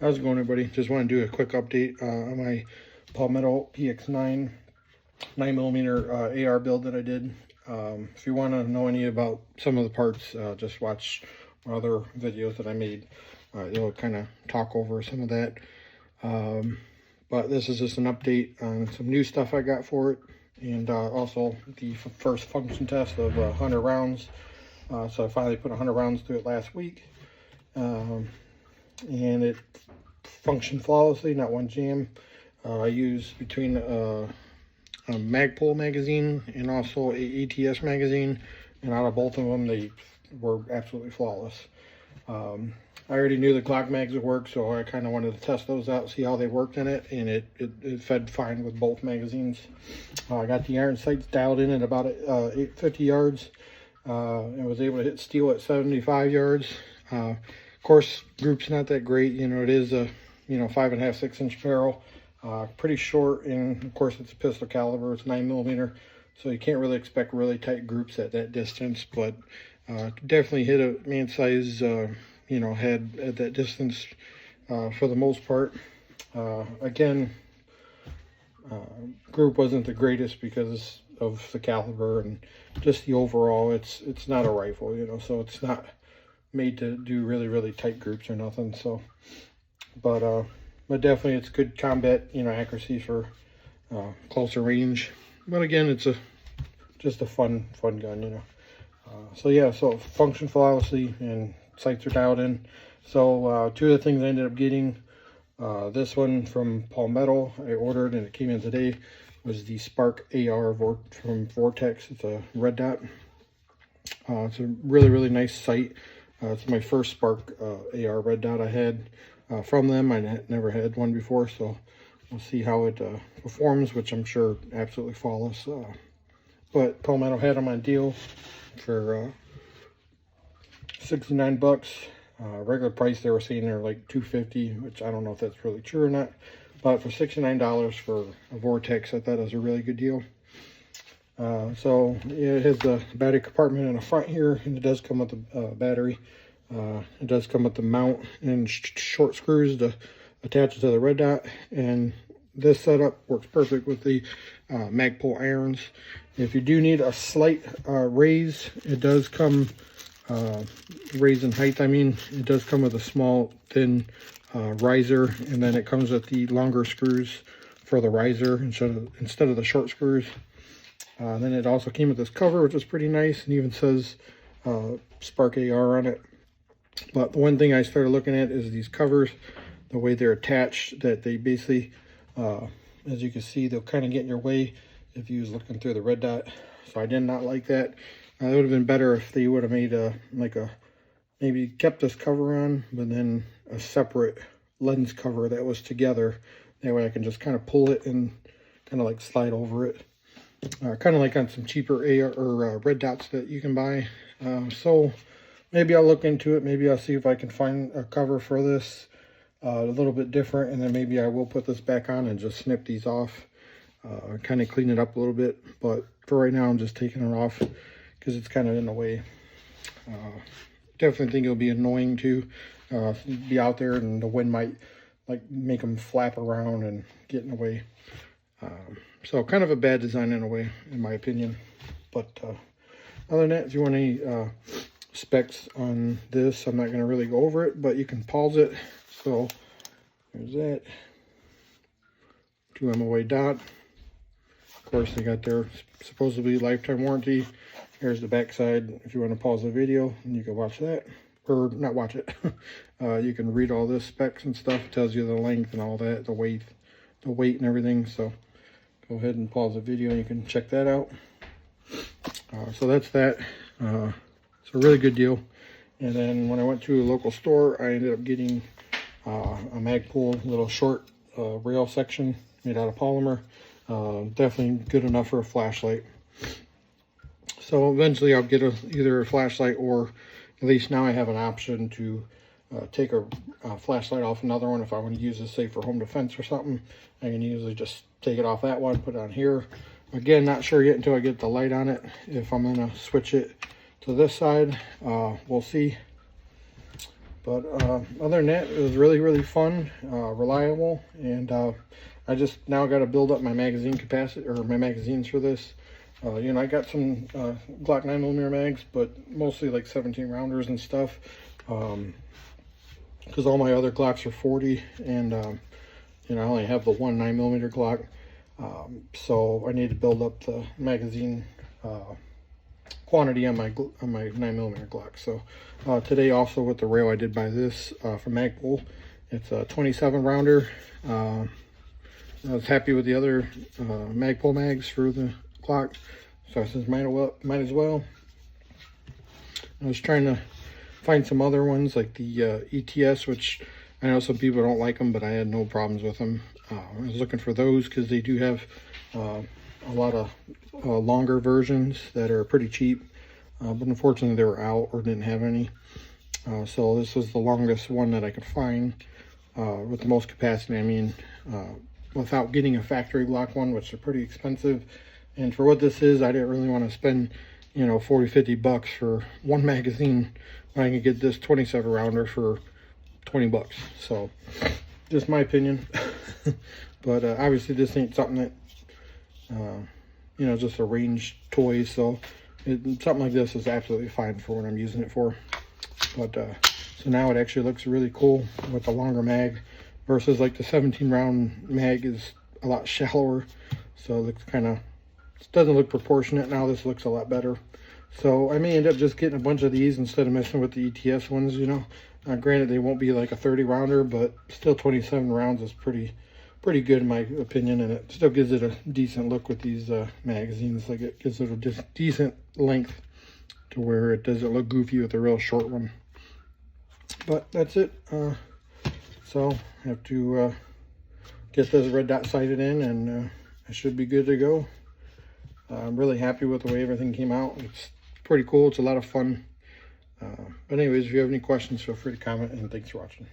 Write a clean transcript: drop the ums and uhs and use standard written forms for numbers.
How's it going, everybody? Just want to do a quick update on my Palmetto PX9 9mm AR build that I did. If you want to know any about some of the parts, just watch my other videos that I made. It'll kind of talk over some of that. But this is just an update on some new stuff I got for it, and also the first function test of 100 rounds. So I finally put 100 rounds through it last week. And it functioned flawlessly, not one jam. I used between a Magpul magazine and also a ATS magazine, and out of both of them they were absolutely flawless. I already knew the Glock mags would work, so I kind of wanted to test those out, see how they worked in it, and it fed fine with both magazines. I got the iron sights dialed in at about 850 yards, and was able to hit steel at 75 yards. Of course, group's not that great. You know, it is a 5.5, 6 inch barrel, pretty short, and of course it's a pistol caliber. It's 9mm, so you can't really expect really tight groups at that distance. But definitely hit a man-size head at that distance for the most part. Again, group wasn't the greatest because of the caliber and just the overall. It's not a rifle, so it's not made to do really tight groups or nothing. So but definitely it's good combat accuracy for closer range. But again, it's just a fun gun. So yeah, so it functioned flawlessly and sights are dialed in. So two of the things I ended up getting, this one from Palmetto I ordered and it came in today, was the Spark AR from Vortex. It's a red dot. It's a really nice sight. It's my first Spark AR red dot I had from them. I never had one before, so we'll see how it performs, which I'm sure absolutely flawless. But Palmetto had them on deal for 69 bucks. Regular price they were saying they're like $250, which I don't know if that's really true or not. But for $69 for a Vortex, I thought it was a really good deal. So it has the battery compartment in the front here, and it does come with the battery. It does come with the mount and short screws to attach it to the red dot, and this setup works perfect with the Magpul irons. If you do need a slight raise, it does come raise in height. I mean, it does come with a small thin riser, and then it comes with the longer screws for the riser instead of the short screws. Then it also came with this cover, which is pretty nice, and even says Spark AR on it. But the one thing I started looking at is these covers, the way they're attached, that they basically, as you can see, they'll kind of get in your way if you was looking through the red dot. So I did not like that. It would have been better if they would have made maybe kept this cover on, but then a separate lens cover that was together. That way I can just kind of pull it and kind of like slide over it. Kind of like on some cheaper AR or red dots that you can buy. So maybe I'll look into it. Maybe I'll see if I can find a cover for this a little bit different, and then maybe I will put this back on and just snip these off, kind of clean it up a little bit. But for right now, I'm just taking it off because it's kind of in the way. Definitely think it'll be annoying to be out there and the wind might make them flap around and get in the way. So kind of a bad design in a way, in my opinion. But other than that, if you want any specs on this, I'm not going to really go over it, but you can pause it. So there's that. 2 MOA dot. Of course, they got their supposedly lifetime warranty. Here's the back side if you want to pause the video and you can watch that, or not watch it. You can read all this specs and stuff. It tells you the length and all that, the weight and everything. So go ahead and pause the video and you can check that out. So that's that. It's a really good deal. And then when I went to a local store, I ended up getting a Magpul little short rail section made out of polymer. Definitely good enough for a flashlight. So eventually I'll get either a flashlight, or at least now I have an option to take a flashlight off another one. If I want to use this, say, for home defense or something, I can usually just take it off that one, put it on here. Again, not sure yet until I get the light on it if I'm going to switch it to this side. We'll see. But other than that, it was really fun, reliable, and I just now got to build up my magazine capacity, or my magazines for this. You know, I got some Glock 9mm mags, but mostly like 17 rounders and stuff, because all my other Glocks are 40, and you know, I only have the one 9mm Glock, so I need to build up the magazine quantity on my 9mm Glock. So today also with the rail, I did buy this from Magpul. It's a 27 rounder. I was happy with the other Magpul mags for the Glock, so I said might as well. I was trying to find some other ones like the ETS, which I know some people don't like them, but I had no problems with them. I was looking for those because they do have a lot of longer versions that are pretty cheap, but unfortunately they were out or didn't have any. So this was the longest one that I could find with the most capacity. I mean, without getting a factory Glock one, which are pretty expensive. And for what this is, I didn't really want to spend, you know, 40-50 bucks for one magazine when I can get this 27 rounder for 20 bucks. So just my opinion. But obviously this ain't something that you know, just a range toy, so something like this is absolutely fine for what I'm using it for. But so now it actually looks really cool with the longer mag versus like the 17 round mag is a lot shallower, so it looks kind of, it doesn't look proportionate. Now this looks a lot better, so I may end up just getting a bunch of these instead of messing with the ETS ones, you know. Granted, they won't be like a 30 rounder, but still 27 rounds is pretty good in my opinion, and it still gives it a decent look with these magazines. Like, it gives it a decent length to where it doesn't look goofy with a real short one. But that's it. So I have to get this red dot sighted in, and I should be good to go. I'm really happy with the way everything came out. It's pretty cool. It's a lot of fun. But anyways, if you have any questions, feel free to comment, and thanks for watching.